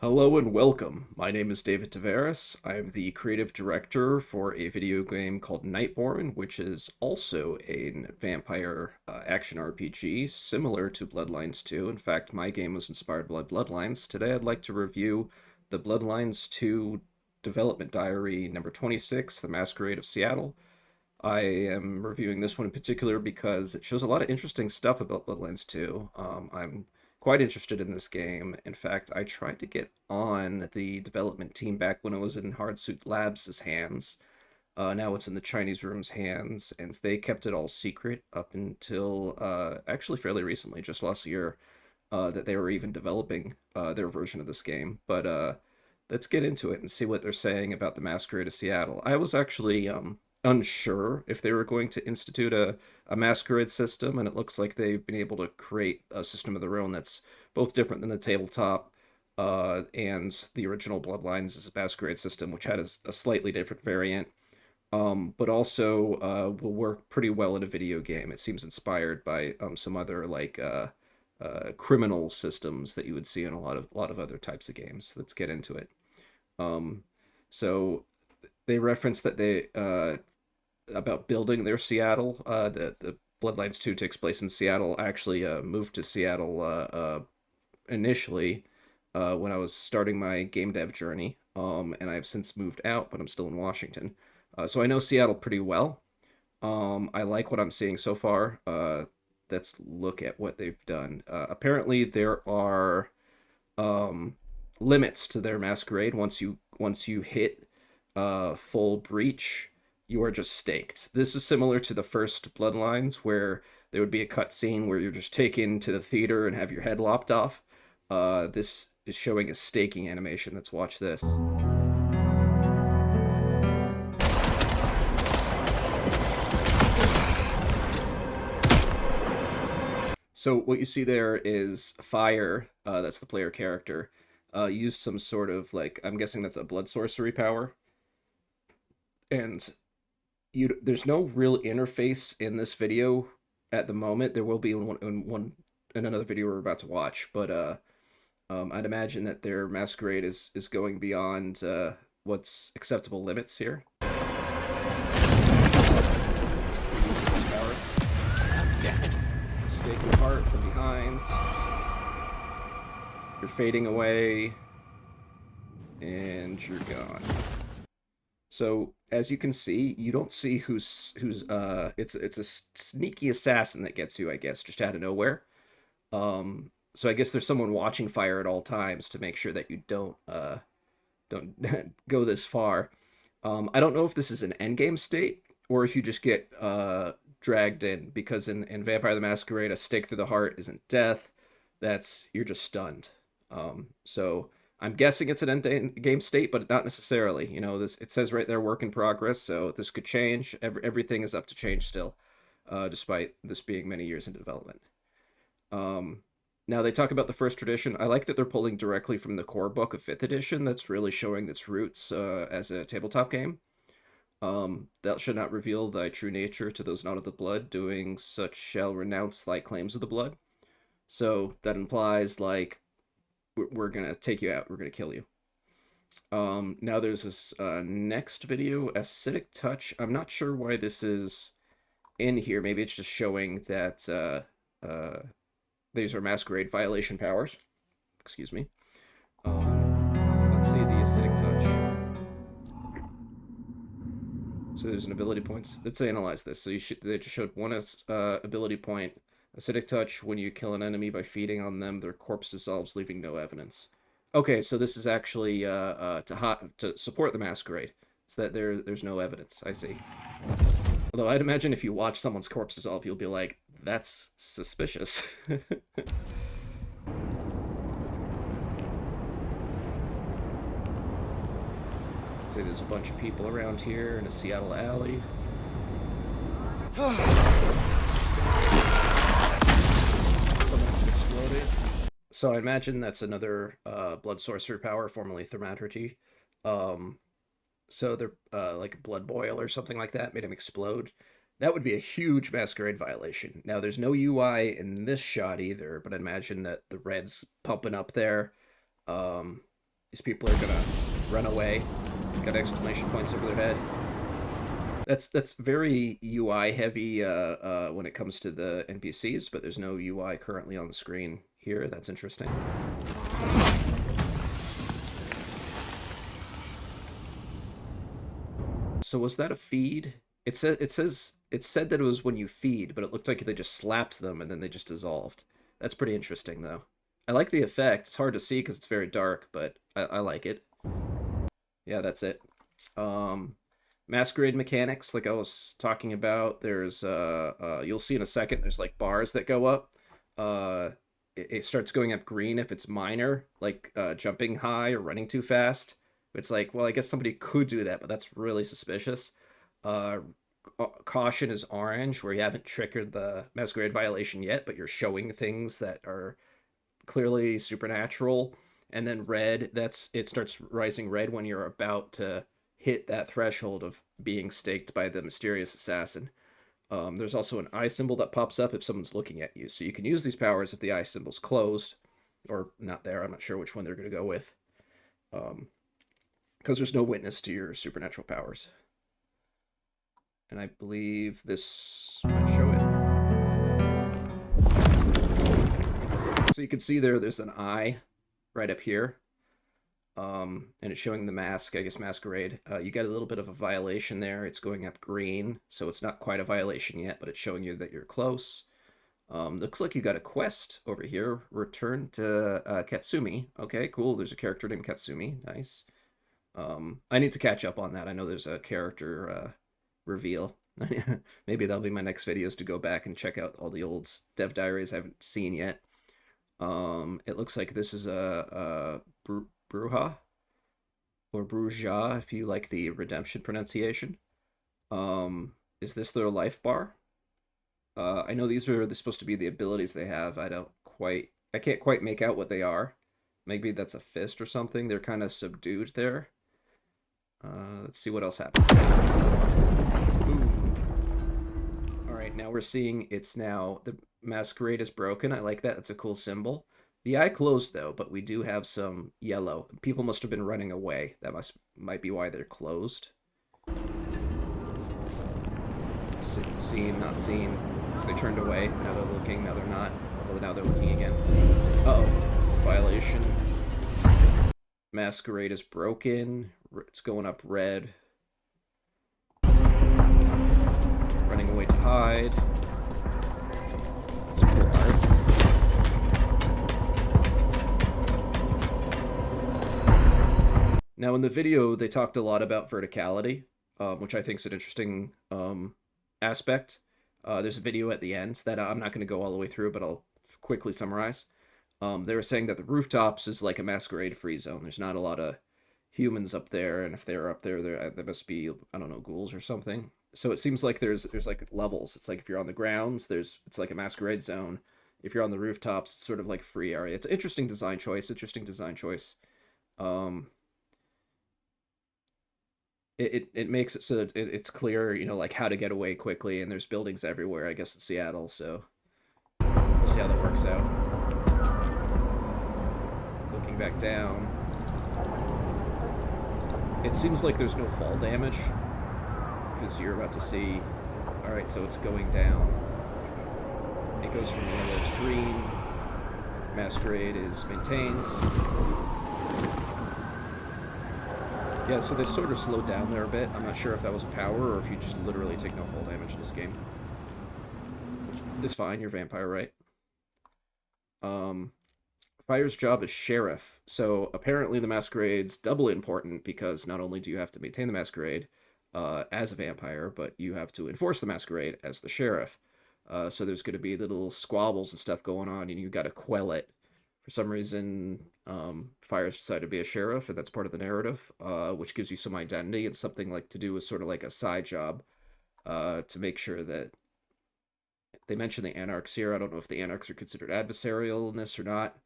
Hello and welcome. My name is David Tveraas. I'm the creative director for a video game called Nightborn, which is also a vampire action RPG similar to Bloodlines 2. In fact, my game was inspired by Bloodlines. Today I'd like to review the Bloodlines 2 development diary number 26, The Masquerade of Seattle. I am reviewing this one in particular because it shows a lot of interesting stuff about Bloodlines 2. I'm quite interested in this game. In fact, I tried to get on the development team back when it was in Hardsuit Labs' hands. Now it's in the Chinese room's hands, and they kept it all secret up until actually fairly recently, just last year, that they were even developing their version of this game. But let's get into it and see what they're saying about the Masquerade of Seattle. I was actually unsure if they were going to institute a masquerade system, and it looks like they've been able to create a system of their own that's both different than the tabletop and the original Bloodlines is a masquerade system, which had a slightly different variant, but also will work pretty well in a video game. It seems inspired by some other criminal systems that you would see in a lot of other types of games. Let's get into it. Um, so they reference that they about building their Seattle. The Bloodlines 2 takes place in Seattle. I actually moved to Seattle initially when I was starting my game dev journey, and I've since moved out, but I'm still in Washington. So I know Seattle pretty well. I like what I'm seeing so far. Let's look at what they've done. Apparently, there are um, limits to their masquerade. Once you hit full breach, you are just staked. This is similar to the first Bloodlines, where there would be a cutscene where you're just taken to the theater and have your head lopped off. This is showing a staking animation. Let's watch this. So what you see there is Fire, that's the player character, used some sort of like, I'm guessing that's a blood sorcery power, and there's no real interface in this video at the moment. There will be in another video we're about to watch, but I'd imagine that their masquerade is going beyond what's acceptable limits here. Stake your heart from behind. You're fading away, and you're gone. So as you can see, you don't see who's it's a sneaky assassin that gets you, I guess, just out of nowhere. So I guess there's someone watching Fire at all times to make sure that you don't go this far. I don't know if this is an endgame state or if you just get dragged in, because in Vampire the Masquerade, a stake through the heart isn't death. You're just stunned. So I'm guessing it's an end game state, but not necessarily. It says right there, work in progress, so this could change. Everything is up to change still, despite this being many years into development. Now they talk about the first tradition. I like that they're pulling directly from the core book of 5th edition. That's really showing its roots as a tabletop game. Thou shalt not reveal thy true nature to those not of the blood. Doing such shall renounce thy claims of the blood. So that implies, like, we're gonna take you out. We're gonna kill you. Now there's this next video, Acidic Touch. I'm not sure why this is in here. Maybe it's just showing that these are masquerade violation powers. Excuse me. Let's see the Acidic Touch. So there's an ability points. Let's analyze this. So they just showed one ability point. Acidic Touch, when you kill an enemy by feeding on them, their corpse dissolves, leaving no evidence. Okay, so this is actually to support the masquerade, so that there's no evidence. I see. Although I'd imagine if you watch someone's corpse dissolve, you'll be like, that's suspicious. See, there's a bunch of people around here in a Seattle alley. Someone just exploded. So I imagine that's another blood sorcery power, formerly thaumaturgy. So they're like a blood boil or something like that made him explode. That would be a huge masquerade violation. Now there's no UI in this shot either, but I imagine that the red's pumping up there. These people are gonna run away. Got exclamation points over their head. That's very UI heavy when it comes to the NPCs, but there's no UI currently on the screen here. That's interesting. So was that a feed? It said that it was when you feed, but it looked like they just slapped them and then they just dissolved. That's pretty interesting though. I like the effect. It's hard to see because it's very dark, but I like it. Yeah, that's it. Um, Masquerade mechanics, like I was talking about. There's you'll see in a second. There's like bars that go up. Uh, it starts going up green if it's minor, like jumping high or running too fast. It's like, well, I guess somebody could do that, but that's really suspicious. Uh, Caution is orange, where you haven't triggered the masquerade violation yet, but you're showing things that are clearly supernatural. And then red, that's it starts rising red when you're about to hit that threshold of being staked by the mysterious assassin. There's also an eye symbol that pops up if someone's looking at you. So you can use these powers if the eye symbol's closed or not there. I'm not sure which one they're going to go with. Because there's no witness to your supernatural powers. And I believe this might show it. So you can see there's an eye right up here. And it's showing the mask, I guess masquerade. You got a little bit of a violation there. It's going up green, so it's not quite a violation yet, but it's showing you that you're close. Looks like you got a quest over here. Return to Katsumi. Okay, cool. There's a character named Katsumi. Nice. I need to catch up on that. I know there's a character reveal. Maybe that'll be my next videos to go back and check out all the old dev diaries I haven't seen yet. It looks like this is a Bruja or Bruja, if you like the redemption pronunciation. Is this their life bar? I know these are supposed to be the abilities they have. I can't quite make out what they are. Maybe that's a fist or something. They're kind of subdued there. Let's see what else happens. Ooh. All right, now we're seeing it's now the masquerade is broken. I like that. It's a cool symbol. The eye closed though, but we do have some yellow. People must have been running away. That might be why they're closed. Seen, not seen. So they turned away. Now they're looking. Now they're not. Well, now they're looking again. Uh-oh. Violation. Masquerade is broken. It's going up red. Running away to hide. That's cool art. Now, in the video, they talked a lot about verticality, which I think is an interesting aspect. There's a video at the end that I'm not going to go all the way through, but I'll quickly summarize. They were saying that the rooftops is like a masquerade-free zone. There's not a lot of humans up there, and if they're up there, there must be, I don't know, ghouls or something. So it seems like there's like levels. It's like if you're on the grounds, it's like a masquerade zone. If you're on the rooftops, it's sort of like free area. It's an interesting design choice. It makes it so that it's clear, you know, like how to get away quickly, and there's buildings everywhere. I guess in Seattle, so we'll see how that works out. Looking back down, it seems like there's no fall damage because you're about to see. All right, so it's going down. It goes from yellow to green. Masquerade is maintained. Yeah, so they sort of slowed down there a bit. I'm not sure if that was a power or if you just literally take no fall damage in this game. Which is fine, you're vampire, right? Fire's job is sheriff. So apparently the masquerade's doubly important because not only do you have to maintain the masquerade as a vampire, but you have to enforce the masquerade as the sheriff. So there's going to be little squabbles and stuff going on, and you got to quell it. For some reason, Fire's decided to be a sheriff, and that's part of the narrative, which gives you some identity and something like to do with sort of like a side job to make sure that they mention the anarchs here. I don't know if the anarchs are considered adversarial in this or not.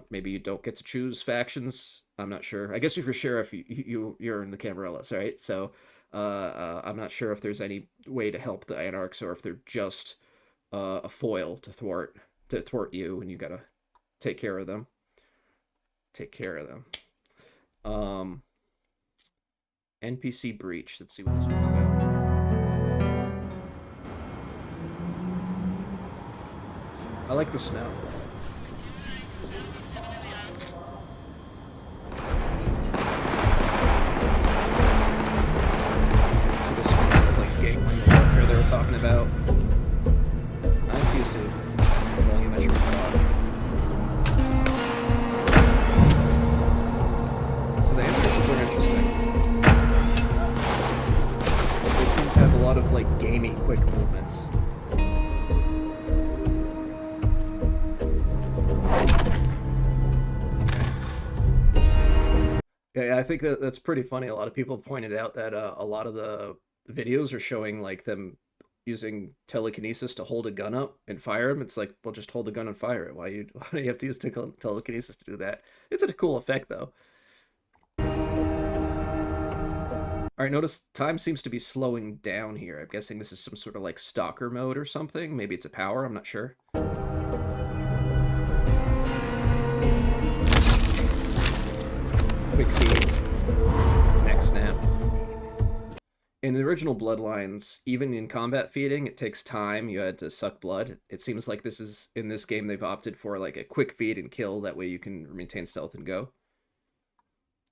Maybe you don't get to choose factions. I'm not sure. I guess if you're sheriff, you're in the Camarillas, right? So I'm not sure if there's any way to help the anarchs or if they're just a foil to thwart you, and you gotta take care of them. Um, NPC breach. Let's see what this one's about. I like the snow. So this one is like gangway warfare they were talking about. Nice use of volumetric fog. So the animations are interesting. They seem to have a lot of like gamey quick movements. Yeah, I think that's pretty funny. A lot of people pointed out that a lot of the videos are showing like them using telekinesis to hold a gun up and fire him. It's like, well, just hold the gun and fire it. Why do you have to use telekinesis to do that? It's a cool effect though. All right, notice time seems to be slowing down here. I'm guessing this is some sort of like stalker mode or something. Maybe it's a power. I'm not sure. Quick feed. Next snap. In the original Bloodlines, even in combat feeding, it takes time. You had to suck blood. It seems like this is in this game they've opted for like a quick feed and kill. That way you can maintain stealth and go.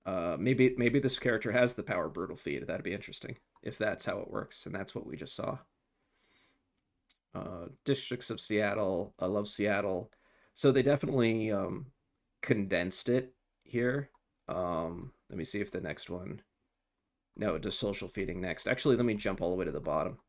Maybe this character has the power brutal feed. That'd be interesting if that's how it works, and that's what we just saw. Districts of Seattle. I love Seattle. So they definitely condensed it here. Let me see if the next one. No, it does social feeding next. Actually, let me jump all the way to the bottom.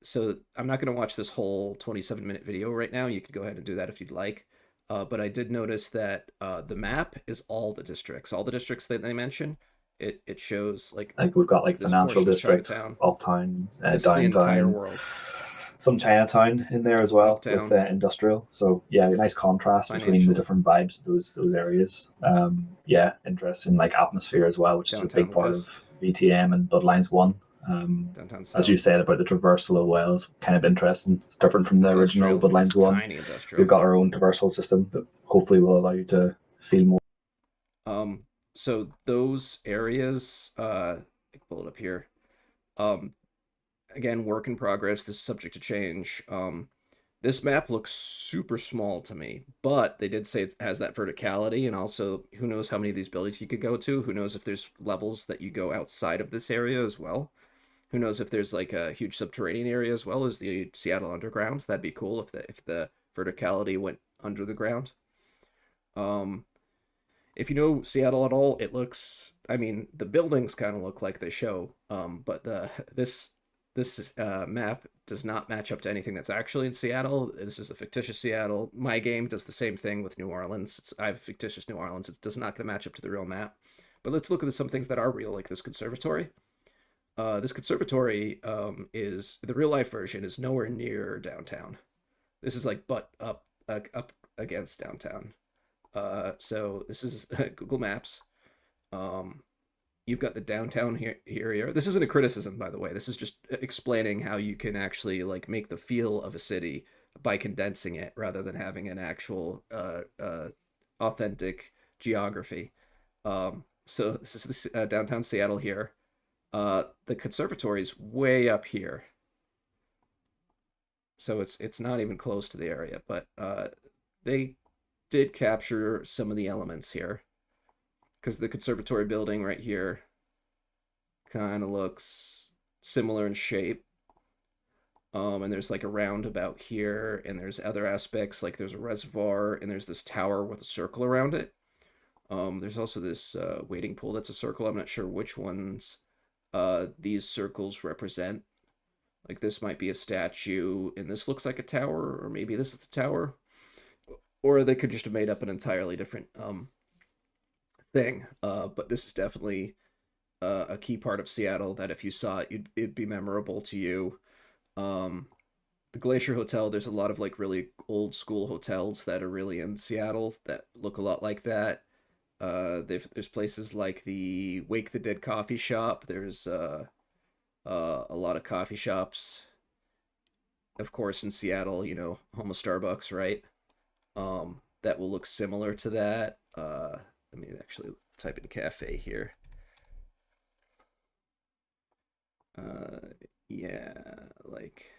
So I'm not going to watch this whole 27-minute video right now. You could go ahead and do that if you'd like. But I did notice that the map is all the districts. All the districts that they mention, it shows like we've got like this financial portion is districts, Chinatown. uptown, This is the entire downtown, world. some Chinatown in there as well with Uptown, industrial. So yeah, a nice contrast between the financial, different vibes of those areas. Yeah, interesting like atmosphere as well, which is a big downtown part of west, VTM and Bloodlines One. downtown As you south, said about the traversal as well, it's kind of interesting. It's different from the original industrial. It's Bloodlines a One. tiny We've industrial. got our own traversal system that hopefully will allow you to feel more. So those areas, I can pull it up here. Um, Again, work in progress. This is subject to change. This map looks super small to me, but they did say it has that verticality, and also who knows how many of these buildings you could go to. Who knows if there's levels that you go outside of this area as well. Who knows if there's like a huge subterranean area as well as the Seattle Underground. That'd be cool if the verticality went under the ground. Um, if you know Seattle at all, it looks. I mean, the buildings kind of look like they show, but the this map does not match up to anything that's actually in Seattle. This is a fictitious Seattle. My game does the same thing with New Orleans. I have fictitious New Orleans. It does not going to match up to the real map. But let's look at some things that are real, like this conservatory. This conservatory is the real life version is nowhere near downtown. This is like butt up against downtown. So this is Google Maps. Um, you've got the downtown here. This isn't a criticism, by the way. This is just explaining how you can actually like make the feel of a city by condensing it rather than having an actual authentic geography. So this is downtown Seattle here. The conservatory is way up here, so it's not even close to the area. But they did capture some of the elements here because the conservatory building right here kind of looks similar in shape. And there's like a roundabout here, and there's other aspects like there's a reservoir, and there's this tower with a circle around it. There's also this waiting pool that's a circle. I'm not sure which ones these circles represent. Like this might be a statue, and this looks like a tower, or maybe this is the tower, or they could just have made up an entirely different thing. But this is definitely a key part of Seattle that if you saw it, it'd be memorable to you. The Glacier Hotel, there's a lot of like really old school hotels that are really in Seattle that look a lot like that. There's places like the Wake the Dead coffee shop. There's a lot of coffee shops, of course, in Seattle. You know, home of Starbucks, right? That will look similar to that. Let me actually type in cafe here. Yeah, like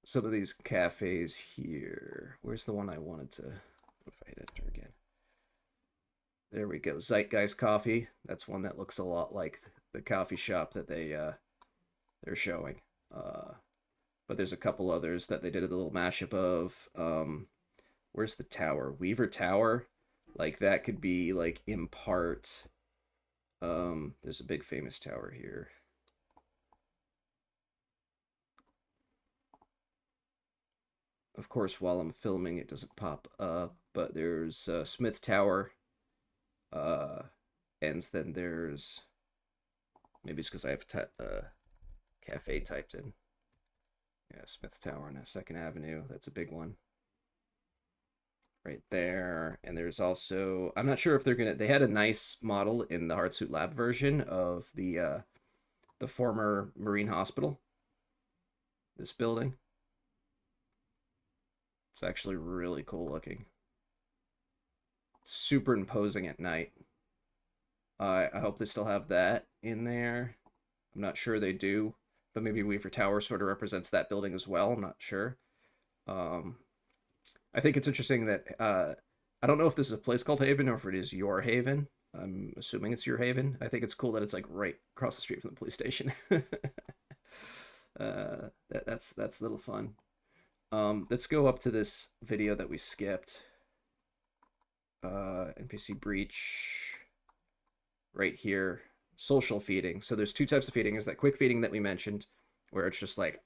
some of these cafes here. Where's the one I wanted to? If I hit enter again. There we go. Zeitgeist Coffee. That's one that looks a lot like the coffee shop that they're showing. But there's a couple others that they did a little mashup of. Where's the tower? Weaver Tower. Like that could be like in part. There's a big famous tower here. Of course, while I'm filming, it doesn't pop up. But there's Smith Tower. And then there's, maybe it's because I have cafe typed in. Yeah, Smith Tower on 2nd Avenue. That's a big one. Right there. And there's also, I'm not sure if they're gonna, they had a nice model in the Hardsuit Lab version of the former Marine Hospital. This building. It's actually really cool looking. It's super imposing at night. I hope they still have that in there. I'm not sure they do, but maybe Weaver Tower sort of represents that building as well. I'm not sure. I think it's interesting that I don't know if this is a place called Haven or if it is your Haven. I'm assuming it's your Haven. I think it's cool that it's like right across the street from the police station. That's a little fun. Let's go up to this video that we skipped. NPC breach. Right here, social feeding. So there's two types of feeding. There's that quick feeding that we mentioned, where it's just like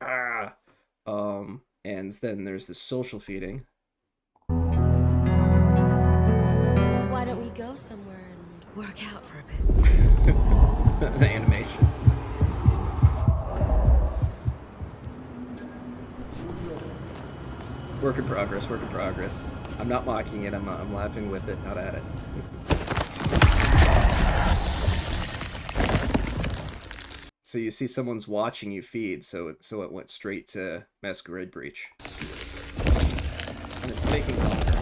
and then there's the social feeding. Why don't we go somewhere and work out for a bit? The animation. Work in progress. Work in progress. I'm not mocking it. I'm laughing with it, not at it. So you see someone's watching you feed, so it went straight to Masquerade Breach. And it's taking longer.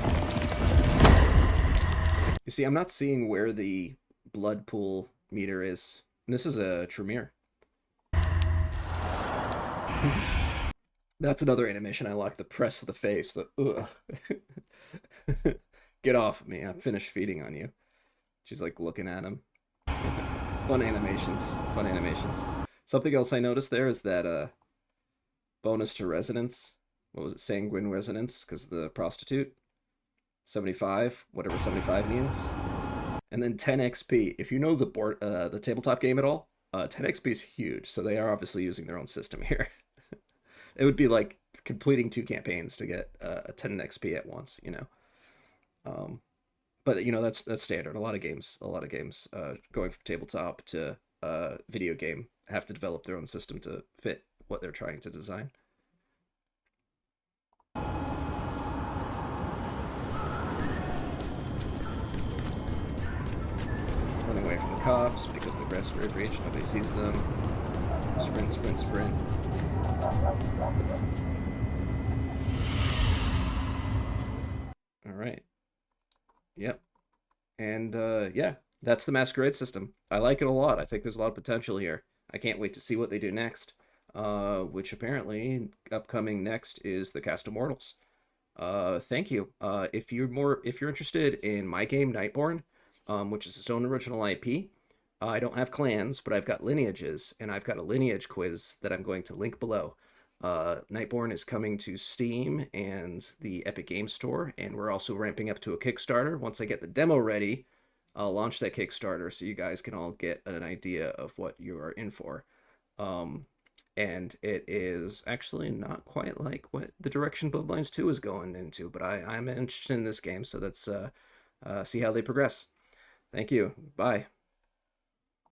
You see, I'm not seeing where the blood pool meter is. And this is a Tremere. That's another animation I like, the press of the face. The ugh. Get off of me, I'm finished feeding on you. She's like looking at him. Fun animations. Fun animations. Something else I noticed there is that bonus to resonance. What was it? Sanguine resonance, because the prostitute. 75, whatever 75 means. And then 10 XP. If you know the tabletop game at all, 10 XP is huge. So they are obviously using their own system here. It would be like completing 2 campaigns to get a 10 XP at once, you know. But you know that's standard. A lot of games going from tabletop to video game have to develop their own system to fit what they're trying to design. Running away from the cops because the Masquerade Breach, nobody sees them. Sprint, sprint, sprint. All right. Yep. And yeah, that's the Masquerade system. I like it a lot. I think there's a lot of potential here. I can't wait to see what they do next. Which apparently upcoming next is the Cast Immortals. Thank you. If you're interested in my game Nightborn, which is its own original IP, I don't have clans, but I've got lineages, and I've got a lineage quiz that I'm going to link below. Nightborn is coming to Steam and the Epic Games Store, and we're also ramping up to a Kickstarter. Once I get the demo ready, I'll launch that Kickstarter so you guys can all get an idea of what you are in for. And it is actually not quite like what the direction Bloodlines 2 is going into, but I'm interested in this game, so let's see how they progress. Thank you. Bye.